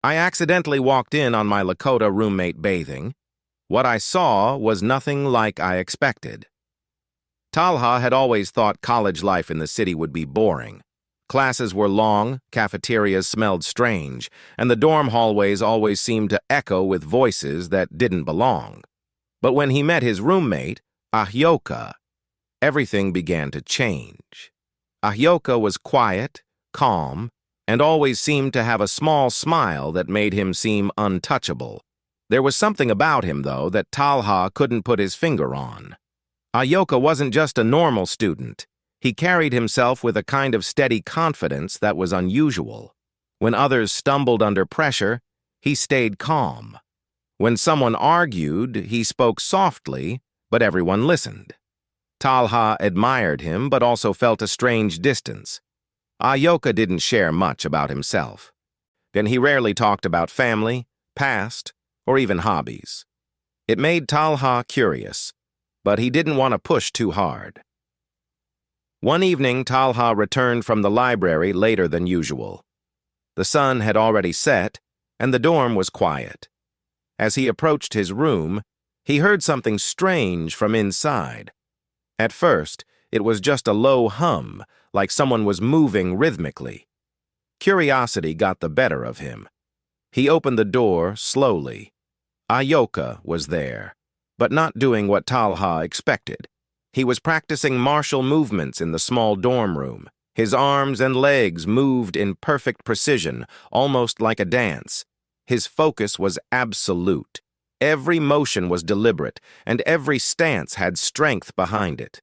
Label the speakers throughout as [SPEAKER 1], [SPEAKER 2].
[SPEAKER 1] I accidentally walked in on my Lakota roommate bathing. What I saw was nothing like I expected. Talha had always thought college life in the city would be boring. Classes were long, cafeterias smelled strange, and the dorm hallways always seemed to echo with voices that didn't belong. But when he met his roommate, Ahyoka, everything began to change. Ahyoka was quiet, calm, and always seemed to have a small smile that made him seem untouchable. There was something about him, though, that Talha couldn't put his finger on. Ahyoka wasn't just a normal student. He carried himself with a kind of steady confidence that was unusual. When others stumbled under pressure, he stayed calm. When someone argued, he spoke softly, but everyone listened. Talha admired him, but also felt a strange distance. Ahyoka didn't share much about himself. And he rarely talked about family, past, or even hobbies. It made Talha curious, but he didn't want to push too hard. One evening, Talha returned from the library later than usual. The sun had already set, and the dorm was quiet. As he approached his room, he heard something strange from inside. At first, it was just a low hum, like someone was moving rhythmically. Curiosity got the better of him. He opened the door slowly. Ahyoka was there, but not doing what Talha expected. He was practicing martial movements in the small dorm room. His arms and legs moved in perfect precision, almost like a dance. His focus was absolute. Every motion was deliberate, and every stance had strength behind it.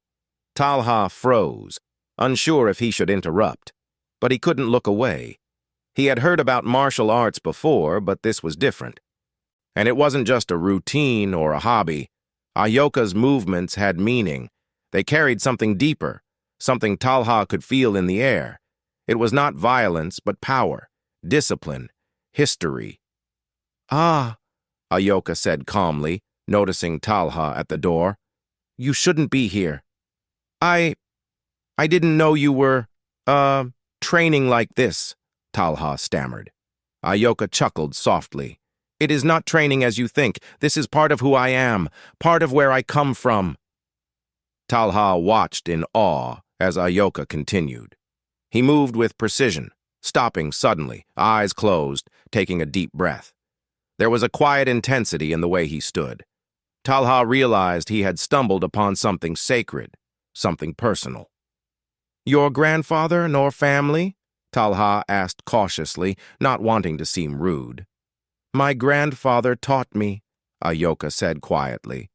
[SPEAKER 1] Talha froze, unsure if he should interrupt, but he couldn't look away. He had heard about martial arts before, but this was different. And it wasn't just a routine or a hobby. Ahyoka's movements had meaning. They carried something deeper, something Talha could feel in the air. It was not violence, but power, discipline, history. "Ah," Ahyoka said calmly, noticing Talha at the door. "You shouldn't be here. I didn't know you were, training like this," Talha stammered. Ahyoka chuckled softly. "It is not training as you think. This is part of who I am, part of where I come from." Talha watched in awe as Ahyoka continued. He moved with precision, stopping suddenly, eyes closed, taking a deep breath. There was a quiet intensity in the way he stood. Talha realized he had stumbled upon something sacred, something personal. "Your grandfather nor family?" Talha asked cautiously, not wanting to seem rude. "My grandfather taught me," Ahyoka said quietly.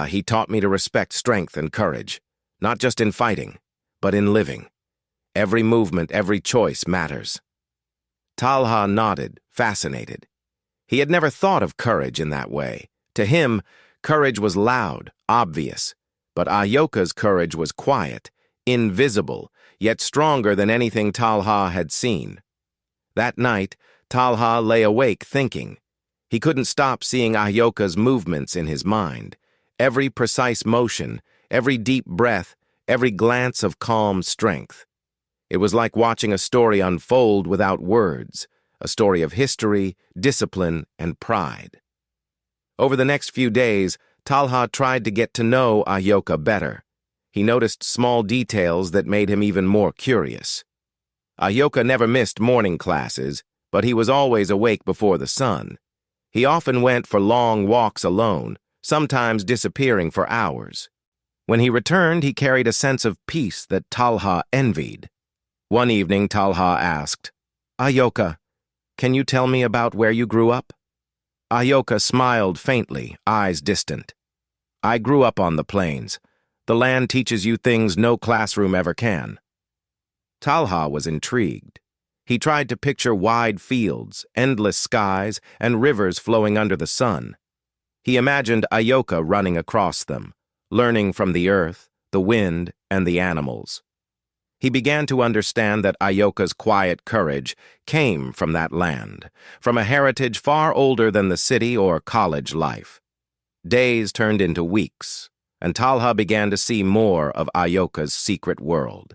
[SPEAKER 1] He taught me to respect strength and courage, not just in fighting, but in living. Every movement, every choice matters." Talha nodded, fascinated. He had never thought of courage in that way. To him, courage was loud, obvious, but Ahyoka's courage was quiet, invisible, yet stronger than anything Talha had seen. That night, Talha lay awake thinking. He couldn't stop seeing Ahyoka's movements in his mind. Every precise motion, every deep breath, every glance of calm strength. It was like watching a story unfold without words, a story of history, discipline, and pride. Over the next few days, Talha tried to get to know Ahyoka better. He noticed small details that made him even more curious. Ahyoka never missed morning classes, but he was always awake before the sun. He often went for long walks alone, sometimes disappearing for hours. When he returned, he carried a sense of peace that Talha envied. One evening, Talha asked, "Ahyoka, can you tell me about where you grew up?" Ahyoka smiled faintly, eyes distant. "I grew up on the plains. The land teaches you things no classroom ever can." Talha was intrigued. He tried to picture wide fields, endless skies, and rivers flowing under the sun. He imagined Ahyoka running across them, learning from the earth, the wind, and the animals. He began to understand that Ahyoka's quiet courage came from that land, from a heritage far older than the city or college life. Days turned into weeks, and Talha began to see more of Ahyoka's secret world.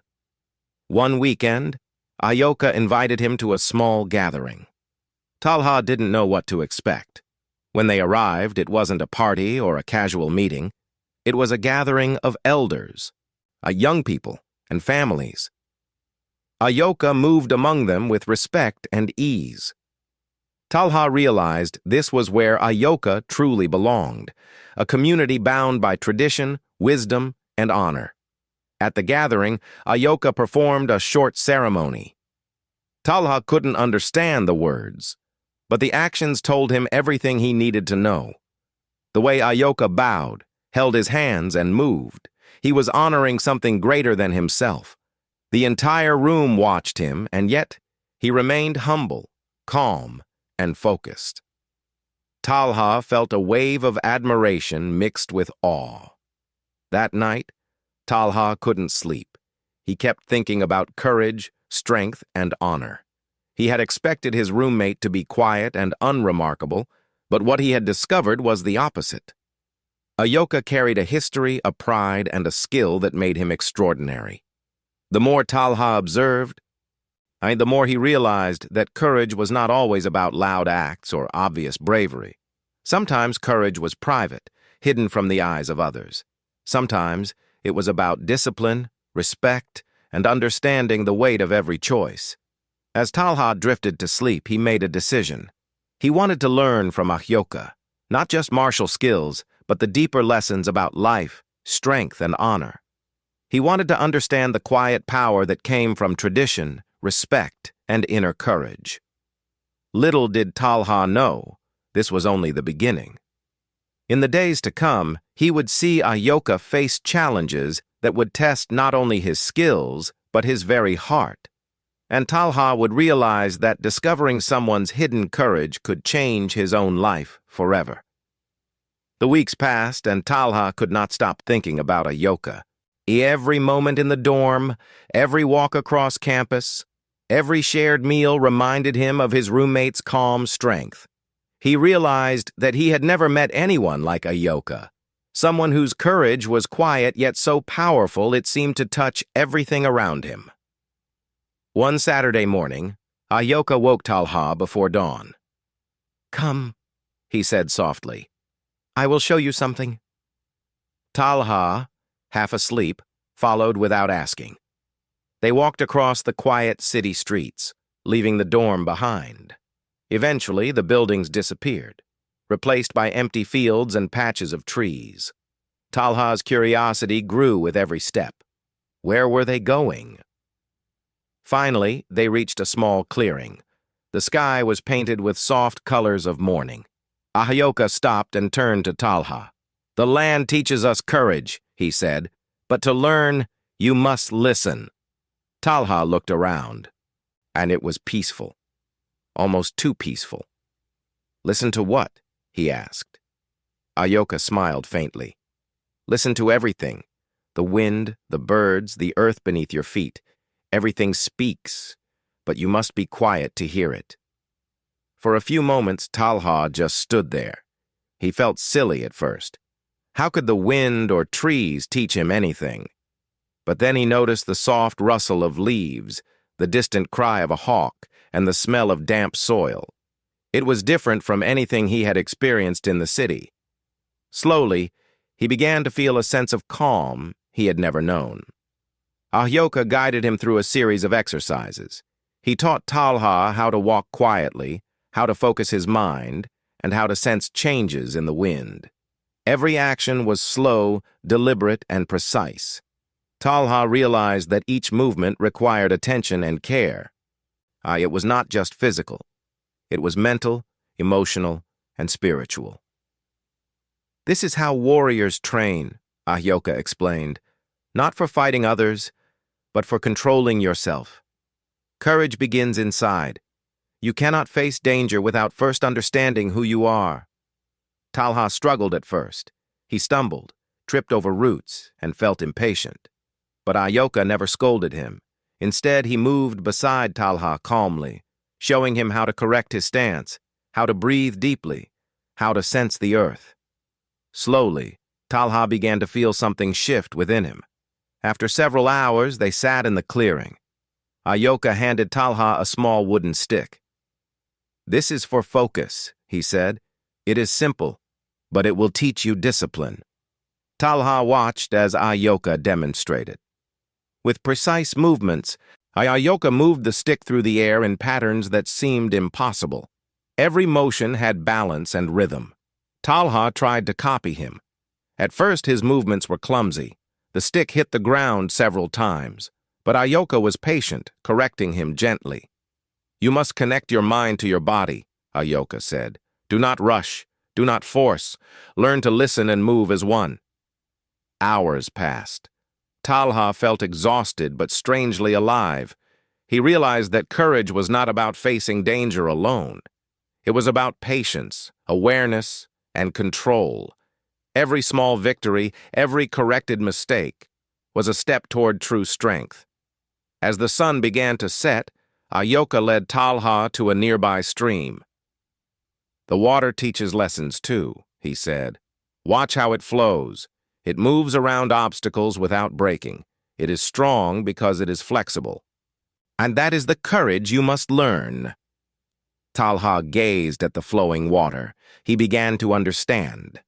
[SPEAKER 1] One weekend, Ahyoka invited him to a small gathering. Talha didn't know what to expect. When they arrived, it wasn't a party or a casual meeting. It was a gathering of elders, young people, and families. Ahyoka moved among them with respect and ease. Talha realized this was where Ahyoka truly belonged, a community bound by tradition, wisdom, and honor. At the gathering, Ahyoka performed a short ceremony. Talha couldn't understand the words, but the actions told him everything he needed to know. The way Ahyoka bowed, held his hands, and moved, he was honoring something greater than himself. The entire room watched him, and yet he remained humble, calm, and focused. Talha felt a wave of admiration mixed with awe. That night, Talha couldn't sleep. He kept thinking about courage, strength, and honor. He had expected his roommate to be quiet and unremarkable, but what he had discovered was the opposite. Ahyoka carried a history, a pride, and a skill that made him extraordinary. The more Talha observed, the more he realized that courage was not always about loud acts or obvious bravery. Sometimes courage was private, hidden from the eyes of others. Sometimes it was about discipline, respect, and understanding the weight of every choice. As Talha drifted to sleep, he made a decision. He wanted to learn from Ahyoka, not just martial skills, but the deeper lessons about life, strength, and honor. He wanted to understand the quiet power that came from tradition, respect, and inner courage. Little did Talha know, this was only the beginning. In the days to come, he would see Ahyoka face challenges that would test not only his skills, but his very heart. And Talha would realize that discovering someone's hidden courage could change his own life forever. The weeks passed, and Talha could not stop thinking about Ahyoka. Every moment in the dorm, every walk across campus, every shared meal reminded him of his roommate's calm strength. He realized that he had never met anyone like Ahyoka, someone whose courage was quiet yet so powerful it seemed to touch everything around him. One Saturday morning, Ahyoka woke Talha before dawn. "Come," he said softly. "I will show you something." Talha, half asleep, followed without asking. They walked across the quiet city streets, leaving the dorm behind. Eventually, the buildings disappeared, replaced by empty fields and patches of trees. Talha's curiosity grew with every step. Where were they going? Finally, they reached a small clearing. The sky was painted with soft colors of morning. Ahyoka stopped and turned to Talha. "The land teaches us courage," he said, "but to learn, you must listen." Talha looked around, and it was peaceful. Almost too peaceful. "Listen to what?" he asked. Ahyoka smiled faintly. "Listen to everything. The wind, the birds, the earth beneath your feet. Everything speaks, but you must be quiet to hear it." For a few moments, Talha just stood there. He felt silly at first. How could the wind or trees teach him anything? But then he noticed the soft rustle of leaves, the distant cry of a hawk, and the smell of damp soil. It was different from anything he had experienced in the city. Slowly, he began to feel a sense of calm he had never known. Ahyoka guided him through a series of exercises. He taught Talha how to walk quietly, how to focus his mind, and how to sense changes in the wind. Every action was slow, deliberate, and precise. Talha realized that each movement required attention and care. It was not just physical. It was mental, emotional, and spiritual. "This is how warriors train," Ahyoka explained. "Not for fighting others, but for controlling yourself. Courage begins inside. You cannot face danger without first understanding who you are." Talha struggled at first. He stumbled, tripped over roots, and felt impatient. But Ahyoka never scolded him. Instead, he moved beside Talha calmly, showing him how to correct his stance, how to breathe deeply, how to sense the earth. Slowly, Talha began to feel something shift within him. After several hours, they sat in the clearing. Ahyoka handed Talha a small wooden stick. "This is for focus," he said. "It is simple, but it will teach you discipline." Talha watched as Ahyoka demonstrated. With precise movements, Ahyoka moved the stick through the air in patterns that seemed impossible. Every motion had balance and rhythm. Talha tried to copy him. At first, his movements were clumsy. The stick hit the ground several times, but Ahyoka was patient, correcting him gently. "You must connect your mind to your body," Ahyoka said. "Do not rush. Do not force. Learn to listen and move as one." Hours passed. Talha felt exhausted but strangely alive. He realized that courage was not about facing danger alone. It was about patience, awareness, and control. Every small victory, every corrected mistake, was a step toward true strength. As the sun began to set, Ahyoka led Talha to a nearby stream. "The water teaches lessons too," he said. "Watch how it flows. It moves around obstacles without breaking. It is strong because it is flexible. And that is the courage you must learn." Talha gazed at the flowing water. He began to understand.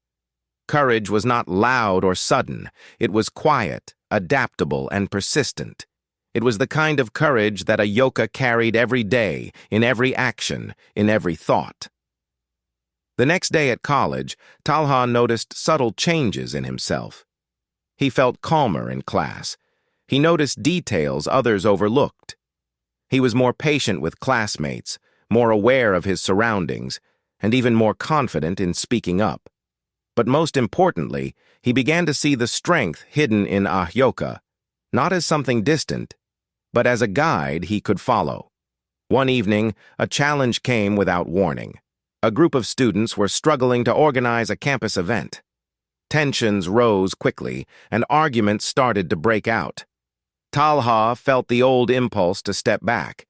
[SPEAKER 1] Courage was not loud or sudden. It was quiet, adaptable, and persistent. It was the kind of courage that Ahyoka carried every day, in every action, in every thought. The next day at college, Talha noticed subtle changes in himself. He felt calmer in class. He noticed details others overlooked. He was more patient with classmates, more aware of his surroundings, and even more confident in speaking up. But most importantly, he began to see the strength hidden in Ahyoka, not as something distant, but as a guide he could follow. One evening, a challenge came without warning. A group of students were struggling to organize a campus event. Tensions rose quickly, and arguments started to break out. Talha felt the old impulse to step back,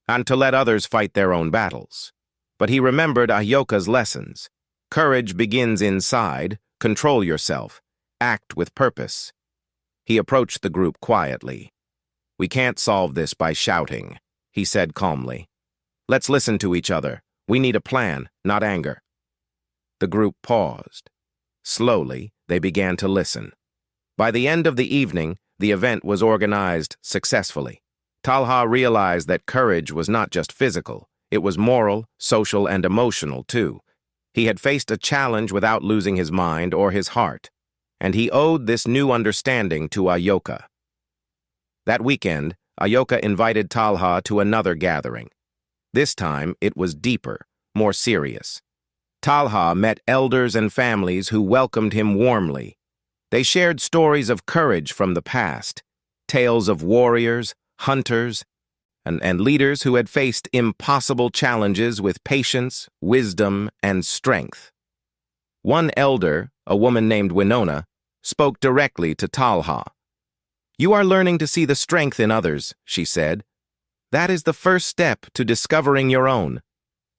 [SPEAKER 1] and to let others fight their own battles. But he remembered Ahyoka's lessons. Courage begins inside. Control yourself. Act with purpose. He approached the group quietly. "We can't solve this by shouting," he said calmly. "Let's listen to each other. We need a plan, not anger." The group paused. Slowly, they began to listen. By the end of the evening, the event was organized successfully. Talha realized that courage was not just physical. It was moral, social, and emotional, too. He had faced a challenge without losing his mind or his heart, and he owed this new understanding to Ahyoka. That weekend, Ahyoka invited Talha to another gathering. This time, it was deeper, more serious. Talha met elders and families who welcomed him warmly. They shared stories of courage from the past, tales of warriors, hunters, and leaders who had faced impossible challenges with patience, wisdom, and strength. One elder, a woman named Winona, spoke directly to Talha. "You are learning to see the strength in others," she said. "That is the first step to discovering your own.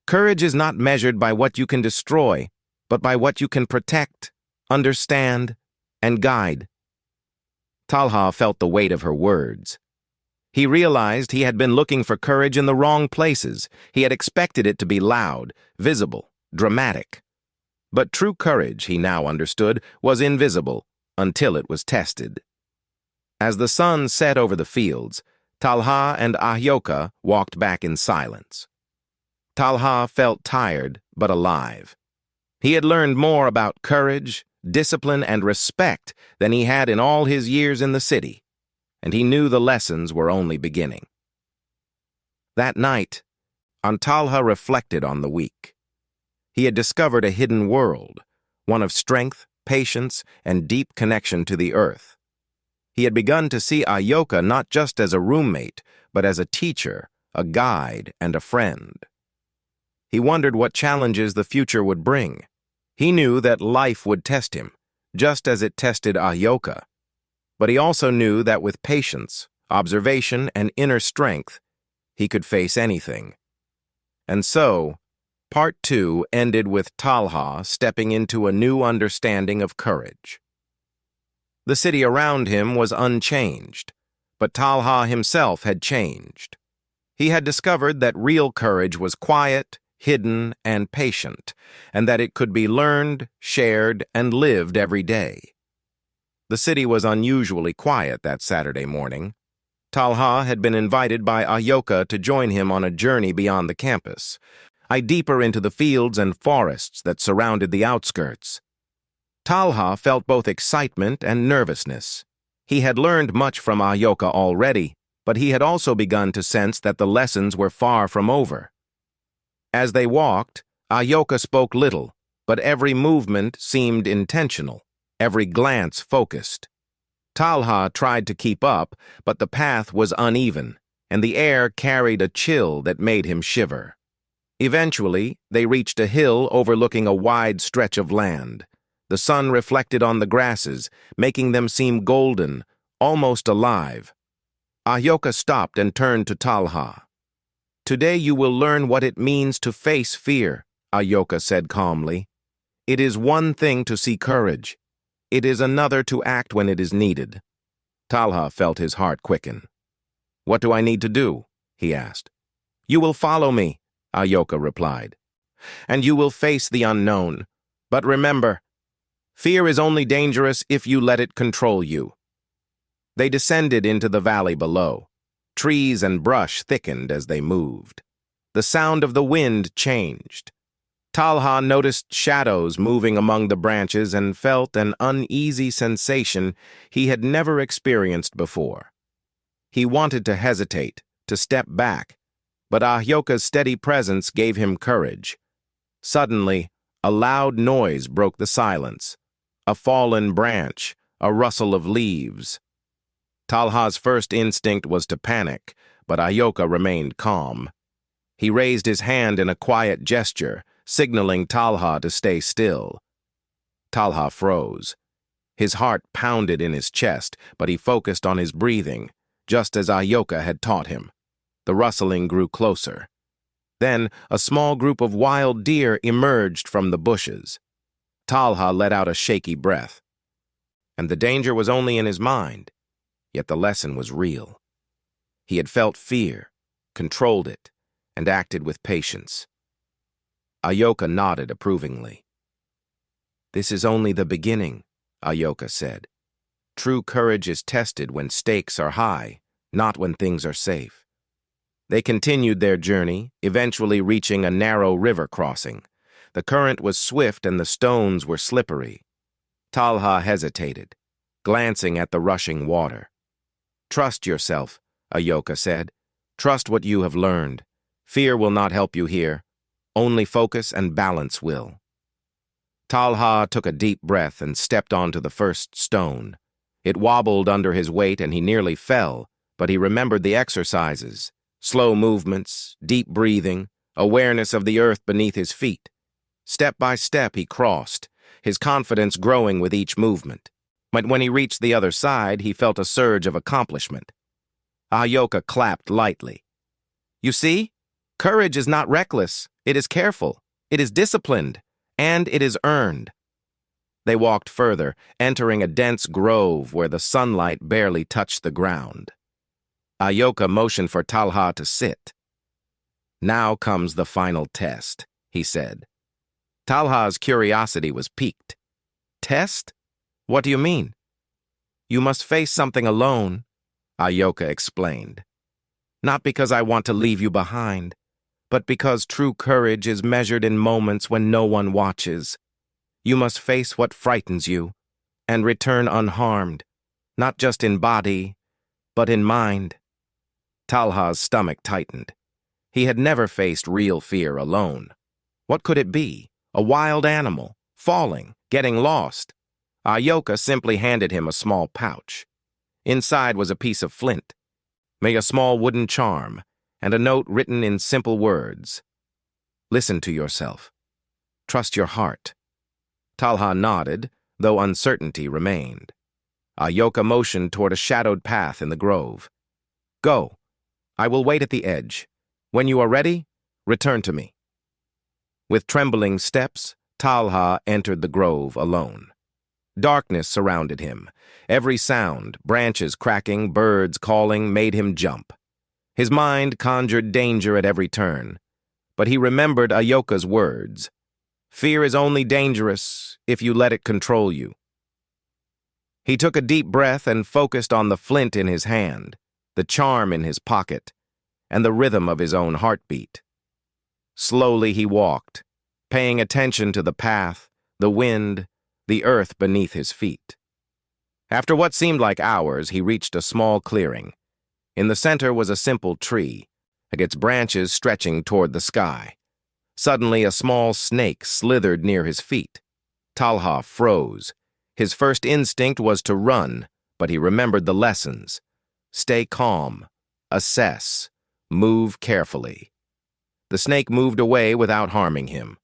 [SPEAKER 1] Courage is not measured by what you can destroy, but by what you can protect, understand, and guide." Talha felt the weight of her words. He realized he had been looking for courage in the wrong places. He had expected it to be loud, visible, dramatic. But true courage, he now understood, was invisible until it was tested. As the sun set over the fields, Talha and Ahyoka walked back in silence. Talha felt tired but alive. He had learned more about courage, discipline, and respect than he had in all his years in the city, and he knew the lessons were only beginning. That night, Talha reflected on the week. He had discovered a hidden world, one of strength, patience, and deep connection to the earth. He had begun to see Ahyoka not just as a roommate, but as a teacher, a guide, and a friend. He wondered what challenges the future would bring. He knew that life would test him, just as it tested Ahyoka. But he also knew that with patience, observation, and inner strength, he could face anything. And so, Part 2 ended with Talha stepping into a new understanding of courage. The city around him was unchanged, but Talha himself had changed. He had discovered that real courage was quiet, hidden, and patient, and that it could be learned, shared, and lived every day. The city was unusually quiet that Saturday morning. Talha had been invited by Ahyoka to join him on a journey beyond the campus, deeper into the fields and forests that surrounded the outskirts. Talha felt both excitement and nervousness. He had learned much from Ahyoka already, but he had also begun to sense that the lessons were far from over. As they walked, Ahyoka spoke little, but every movement seemed intentional, every glance focused. Talha tried to keep up, but the path was uneven, and the air carried a chill that made him shiver. Eventually, they reached a hill overlooking a wide stretch of land. The sun reflected on the grasses, making them seem golden, almost alive. Ahyoka stopped and turned to Talha. "Today you will learn what it means to face fear," Ahyoka said calmly. "It is one thing to see courage. It is another to act when it is needed." Talha felt his heart quicken. "What do I need to do?" he asked. "You will follow me," Ahyoka replied, "and you will face the unknown. But remember, fear is only dangerous if you let it control you." They descended into the valley below. Trees and brush thickened as they moved. The sound of the wind changed. Talha noticed shadows moving among the branches and felt an uneasy sensation he had never experienced before. He wanted to hesitate, to step back, but Ahyoka's steady presence gave him courage. Suddenly, a loud noise broke the silence. A fallen branch, a rustle of leaves. Talha's first instinct was to panic, but Ahyoka remained calm. He raised his hand in a quiet gesture, signaling Talha to stay still. Talha froze. His heart pounded in his chest, but he focused on his breathing, just as Ahyoka had taught him. The rustling grew closer. Then a small group of wild deer emerged from the bushes. Talha let out a shaky breath. And the danger was only in his mind, yet the lesson was real. He had felt fear, controlled it, and acted with patience. Ahyoka nodded approvingly. "This is only the beginning," Ahyoka said. "True courage is tested when stakes are high, not when things are safe." They continued their journey, eventually reaching a narrow river crossing. The current was swift and the stones were slippery. Talha hesitated, glancing at the rushing water. "Trust yourself," Ahyoka said. "Trust what you have learned. Fear will not help you here. Only focus and balance will." Talha took a deep breath and stepped onto the first stone. It wobbled under his weight and he nearly fell, but he remembered the exercises. Slow movements, deep breathing, awareness of the earth beneath his feet. Step by step he crossed, his confidence growing with each movement. But when he reached the other side, he felt a surge of accomplishment. Ahyoka clapped lightly. "You see? Courage is not reckless. It is careful. It is disciplined. And it is earned." They walked further, entering a dense grove where the sunlight barely touched the ground. Ahyoka motioned for Talha to sit. "Now comes the final test," he said. Talha's curiosity was piqued. "Test? What do you mean?" "You must face something alone," Ahyoka explained. "Not because I want to leave you behind, but because true courage is measured in moments when no one watches. You must face what frightens you, and return unharmed, not just in body, but in mind." Talha's stomach tightened. He had never faced real fear alone. What could it be? A wild animal, falling, getting lost. Ahyoka simply handed him a small pouch. Inside was a piece of flint, a small wooden charm, and a note written in simple words. "Listen to yourself. Trust your heart." Talha nodded, though uncertainty remained. Ahyoka motioned toward a shadowed path in the grove. "Go. I will wait at the edge. When you are ready, return to me." With trembling steps, Talha entered the grove alone. Darkness surrounded him. Every sound, branches cracking, birds calling, made him jump. His mind conjured danger at every turn. but he remembered Ayoka's words. Fear is only dangerous if you let it control you. He took a deep breath and focused on the flint in his hand, the charm in his pocket, and the rhythm of his own heartbeat. Slowly he walked, paying attention to the path, the wind, the earth beneath his feet. After what seemed like hours, he reached a small clearing. In the center was a simple tree, its branches stretching toward the sky. Suddenly, a small snake slithered near his feet. Talha froze. His first instinct was to run, but he remembered the lessons. Stay calm, assess, move carefully. The snake moved away without harming him.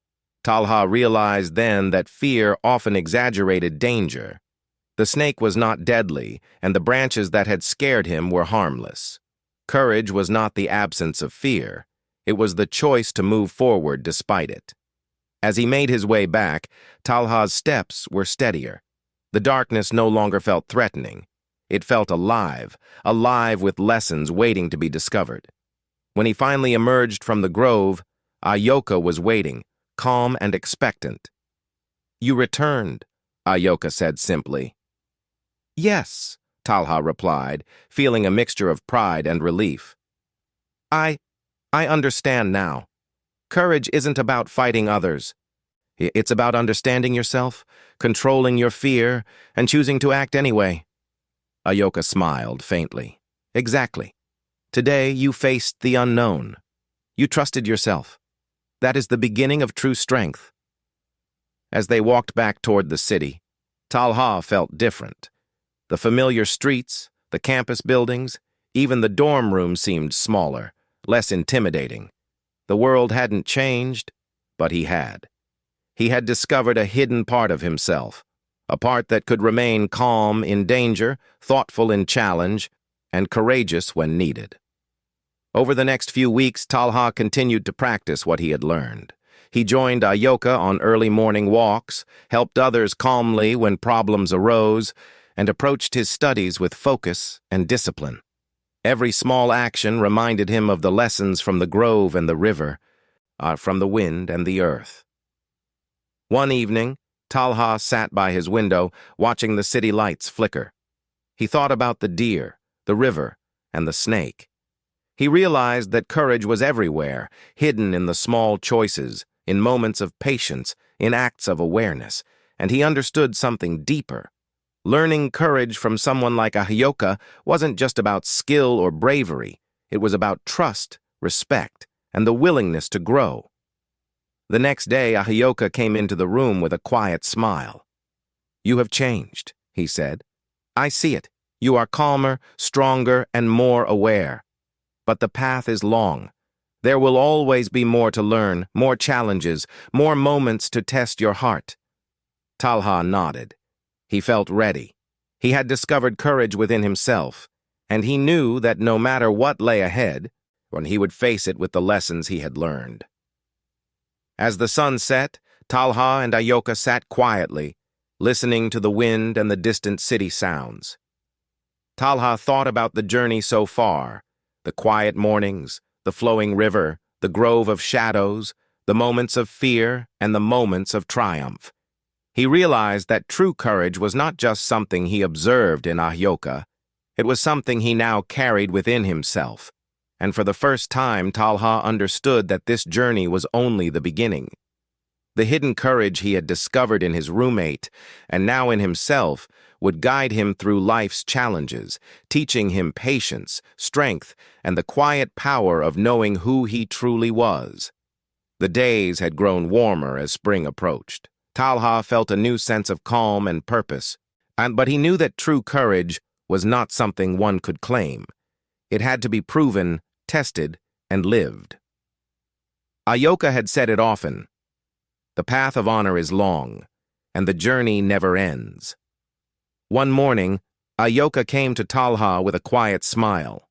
[SPEAKER 1] Talha realized then that fear often exaggerated danger. The snake was not deadly, and the branches that had scared him were harmless. Courage was not the absence of fear. It was the choice to move forward despite it. As he made his way back, Talha's steps were steadier. The darkness no longer felt threatening. It felt alive, alive with lessons waiting to be discovered. When he finally emerged from the grove, Ayoka was waiting, calm and expectant. "You returned," Ayoka said simply. "Yes," Talha replied, feeling a mixture of pride and relief. I understand now. Courage isn't about fighting others. It's about understanding yourself, controlling your fear, and choosing to act anyway." Ayoka smiled faintly. "Exactly. Today you faced the unknown. You trusted yourself. That is the beginning of true strength." As they walked back toward the city, Talha felt different. The familiar streets, the campus buildings, even the dorm room seemed smaller, less intimidating. The world hadn't changed, but he had. He had discovered a hidden part of himself, a part that could remain calm in danger, thoughtful in challenge, and courageous when needed. Over the next few weeks, Talha continued to practice what he had learned. He joined Ayoka on early morning walks, helped others calmly when problems arose, and approached his studies with focus and discipline. Every small action reminded him of the lessons from the grove and the river, from the wind and the earth. One evening, Talha sat by his window, watching the city lights flicker. He thought about the deer, the river, and the snake. He realized that courage was everywhere, hidden in the small choices, in moments of patience, in acts of awareness, and he understood something deeper. Learning courage from someone like Ayoka wasn't just about skill or bravery. It was about trust, respect, and the willingness to grow. The next day, Ayoka came into the room with a quiet smile. "You have changed," he said. "I see it. You are calmer, stronger, and more aware. But the path is long. There will always be more to learn, more challenges, more moments to test your heart." Talha nodded. He felt ready. He had discovered courage within himself, and he knew that no matter what lay ahead, he would face it with the lessons he had learned. As the sun set, Talha and Ayoka sat quietly, listening to the wind and the distant city sounds. Talha thought about the journey so far, the quiet mornings, the flowing river, the grove of shadows, the moments of fear, and the moments of triumph. He realized that true courage was not just something he observed in Ayoka. It was something he now carried within himself. And for the first time, Talha understood that this journey was only the beginning. The hidden courage he had discovered in his roommate, and now in himself, would guide him through life's challenges, teaching him patience, strength, and the quiet power of knowing who he truly was. The days had grown warmer as spring approached. Talha felt a new sense of calm and purpose, but he knew that true courage was not something one could claim. It had to be proven, tested, and lived. Ayoka had said it often. The path of honor is long, and the journey never ends. One morning, Ayoka came to Talha with a quiet smile.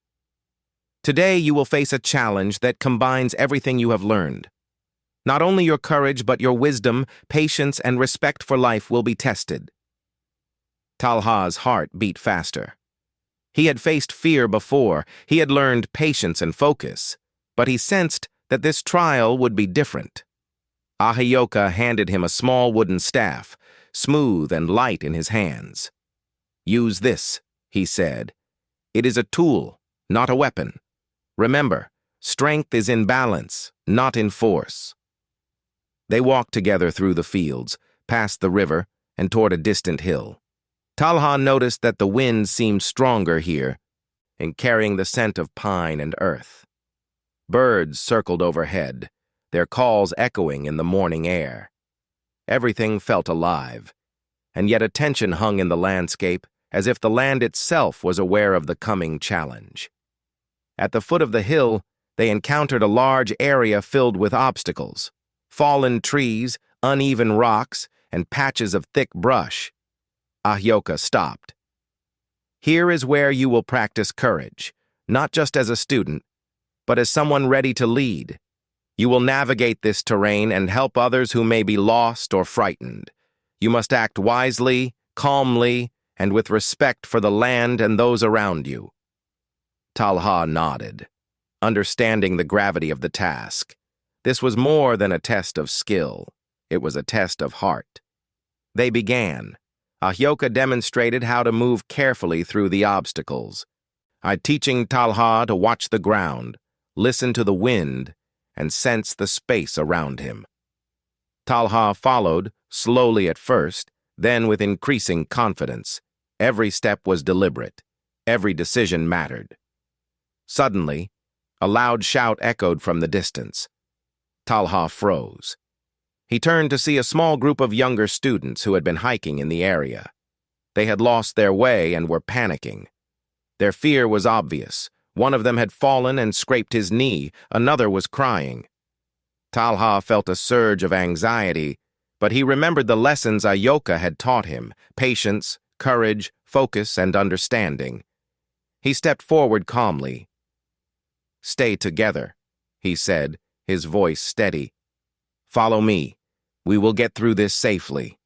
[SPEAKER 1] "Today you will face a challenge that combines everything you have learned. Not only your courage, but your wisdom, patience, and respect for life will be tested." Talha's heart beat faster. He had faced fear before, he had learned patience and focus, but he sensed that this trial would be different. Ahyoka handed him a small wooden staff, smooth and light in his hands. "Use this," he said. "It is a tool, not a weapon. Remember, strength is in balance, not in force." They walked together through the fields, past the river, and toward a distant hill. Talha noticed that the wind seemed stronger here, and carrying the scent of pine and earth. Birds circled overhead, their calls echoing in the morning air. Everything felt alive, and yet a tension hung in the landscape, as if the land itself was aware of the coming challenge. At the foot of the hill, they encountered a large area filled with obstacles: fallen trees, uneven rocks, and patches of thick brush. Ahyoka stopped. "Here is where you will practice courage, not just as a student, but as someone ready to lead. You will navigate this terrain and help others who may be lost or frightened. You must act wisely, calmly, and with respect for the land and those around you." Talha nodded, understanding the gravity of the task. This was more than a test of skill. It was a test of heart. They began. Ahyoka demonstrated how to move carefully through the obstacles, teaching Talha to watch the ground, listen to the wind, and sense the space around him. Talha followed, slowly at first, then with increasing confidence. Every step was deliberate. Every decision mattered. Suddenly, a loud shout echoed from the distance. Talha froze. He turned to see a small group of younger students who had been hiking in the area. They had lost their way and were panicking. Their fear was obvious. One of them had fallen and scraped his knee. Another was crying. Talha felt a surge of anxiety, but he remembered the lessons Ahyoka had taught him: patience, courage, focus, and understanding. He stepped forward calmly. "Stay together," he said, his voice steady. "Follow me. We will get through this safely."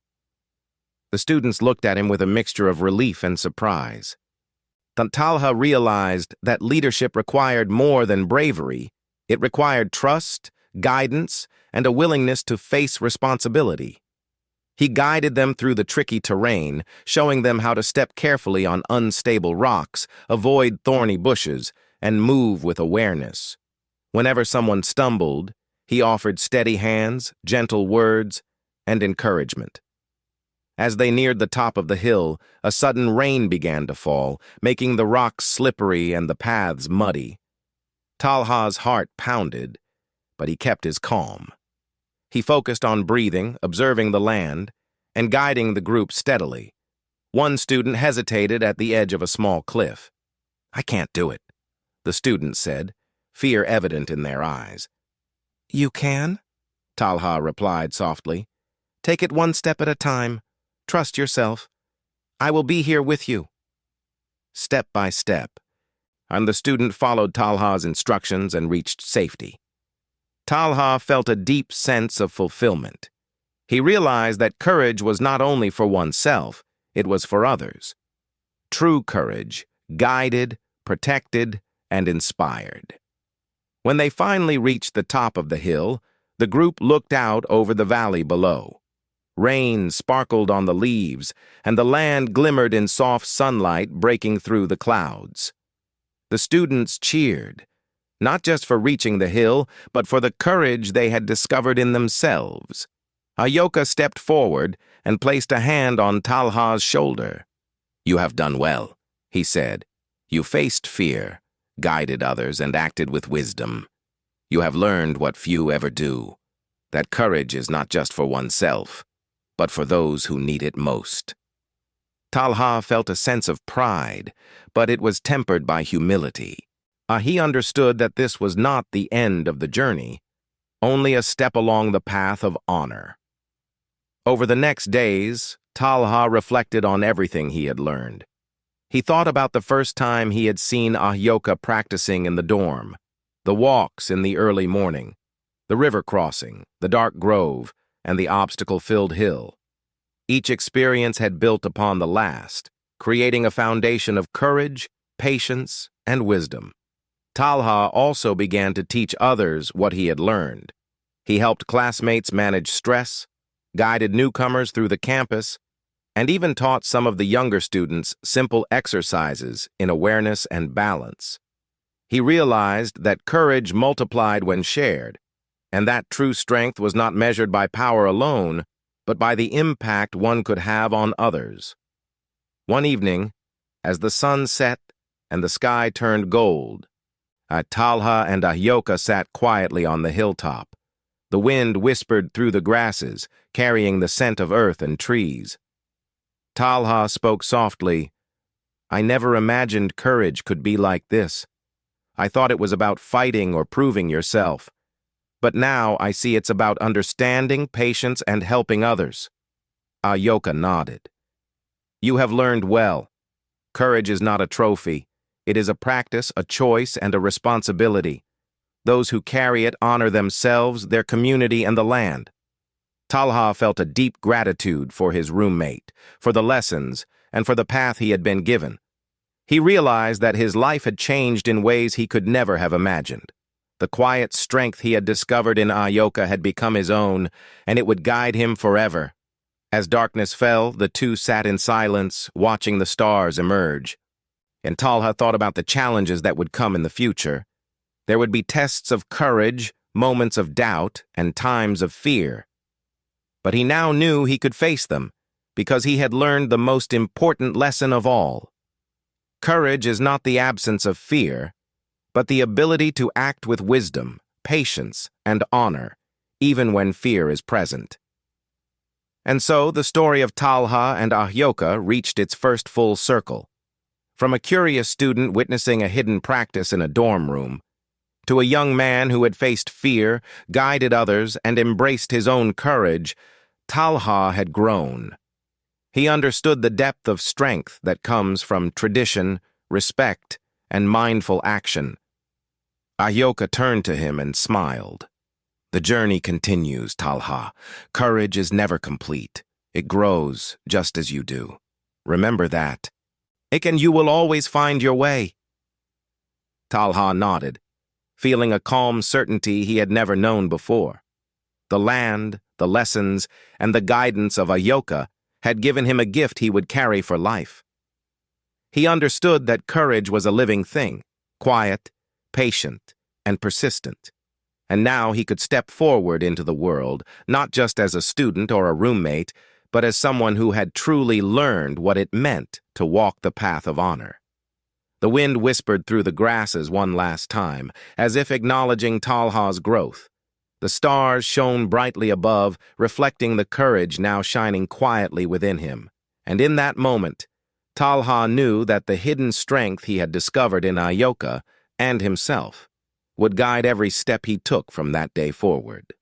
[SPEAKER 1] The students looked at him with a mixture of relief and surprise. Talha realized that leadership required more than bravery. It required trust, guidance, and a willingness to face responsibility. He guided them through the tricky terrain, showing them how to step carefully on unstable rocks, avoid thorny bushes, and move with awareness. Whenever someone stumbled, he offered steady hands, gentle words, and encouragement. As they neared the top of the hill, a sudden rain began to fall, making the rocks slippery and the paths muddy. Talha's heart pounded, but he kept his calm. He focused on breathing, observing the land, and guiding the group steadily. One student hesitated at the edge of a small cliff. "I can't do it," the student said, fear evident in their eyes. "You can," Talha replied softly. "Take it one step at a time. Trust yourself. I will be here with you." Step by step, and the student followed Talha's instructions and reached safety. Talha felt a deep sense of fulfillment. He realized that courage was not only for oneself, it was for others. True courage, guided, protected, and inspired. When they finally reached the top of the hill, the group looked out over the valley below. Rain sparkled on the leaves, and the land glimmered in soft sunlight breaking through the clouds. The students cheered, not just for reaching the hill, but for the courage they had discovered in themselves. Ahyoka stepped forward and placed a hand on Talha's shoulder. "You have done well," he said. "You faced fear, guided others, and acted with wisdom. You have learned what few ever do, that courage is not just for oneself, but for those who need it most." Talha felt a sense of pride, but it was tempered by humility. He understood that this was not the end of the journey, only a step along the path of honor. Over the next days, Talha reflected on everything he had learned. He thought about the first time he had seen Ahyoka practicing in the dorm, the walks in the early morning, the river crossing, the dark grove, and the obstacle-filled hill. Each experience had built upon the last, creating a foundation of courage, patience, and wisdom. Talha also began to teach others what he had learned. He helped classmates manage stress, guided newcomers through the campus, and even taught some of the younger students simple exercises in awareness and balance. He realized that courage multiplied when shared, and that true strength was not measured by power alone, but by the impact one could have on others. One evening, as the sun set and the sky turned gold, Talha and Ahyoka sat quietly on the hilltop. The wind whispered through the grasses, carrying the scent of earth and trees. Talha spoke softly. "I never imagined courage could be like this. I thought it was about fighting or proving yourself. But now I see it's about understanding, patience, and helping others." Ahyoka nodded. "You have learned well. Courage is not a trophy. It is a practice, a choice, and a responsibility. Those who carry it honor themselves, their community, and the land." Talha felt a deep gratitude for his roommate, for the lessons, and for the path he had been given. He realized that his life had changed in ways he could never have imagined. The quiet strength he had discovered in Ahyoka had become his own, and it would guide him forever. As darkness fell, the two sat in silence, watching the stars emerge. And Talha thought about the challenges that would come in the future. There would be tests of courage, moments of doubt, and times of fear. But he now knew he could face them, because he had learned the most important lesson of all. Courage is not the absence of fear, but the ability to act with wisdom, patience, and honor, even when fear is present. And so the story of Talha and Ahyoka reached its first full circle. From a curious student witnessing a hidden practice in a dorm room, to a young man who had faced fear, guided others, and embraced his own courage, Talha had grown. He understood the depth of strength that comes from tradition, respect, and mindful action. Ahyoka turned to him and smiled. "The journey continues, Talha. Courage is never complete. It grows just as you do. Remember that. And you will always find your way." Talha nodded, feeling a calm certainty he had never known before. The land, the lessons, and the guidance of Ahyoka had given him a gift he would carry for life. He understood that courage was a living thing, quiet, patient, and persistent. And now he could step forward into the world, not just as a student or a roommate, but as someone who had truly learned what it meant to walk the path of honor. The wind whispered through the grasses one last time, as if acknowledging Talha's growth. The stars shone brightly above, reflecting the courage now shining quietly within him. And in that moment, Talha knew that the hidden strength he had discovered in Ahyoka and himself would guide every step he took from that day forward.